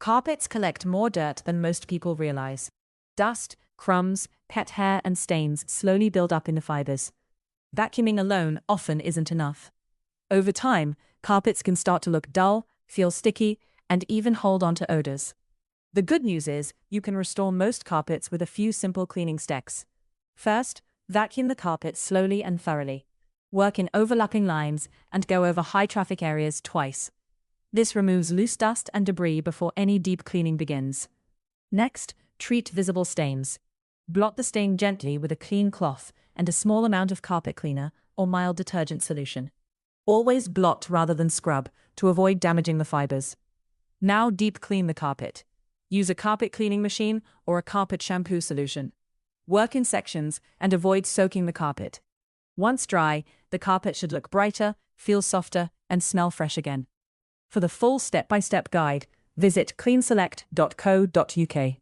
Carpets collect more dirt than most people realize. Dust, crumbs, pet hair, and stains slowly build up in the fibers. Vacuuming alone often isn't enough. Over time, carpets can start to look dull, feel sticky, and even hold on to odors. The good news is you can restore most carpets with a few simple cleaning steps. First, vacuum the carpet slowly and thoroughly. Work in overlapping lines and go over high-traffic areas twice. This removes loose dust and debris before any deep cleaning begins. Next, treat visible stains. Blot the stain gently with a clean cloth and a small amount of carpet cleaner or mild detergent solution. Always blot rather than scrub to avoid damaging the fibers. Now deep clean the carpet. Use a carpet cleaning machine or a carpet shampoo solution. Work in sections and avoid soaking the carpet. Once dry, the carpet should look brighter, feel softer, and smell fresh again. For the full step-by-step guide, visit cleanselect.co.uk.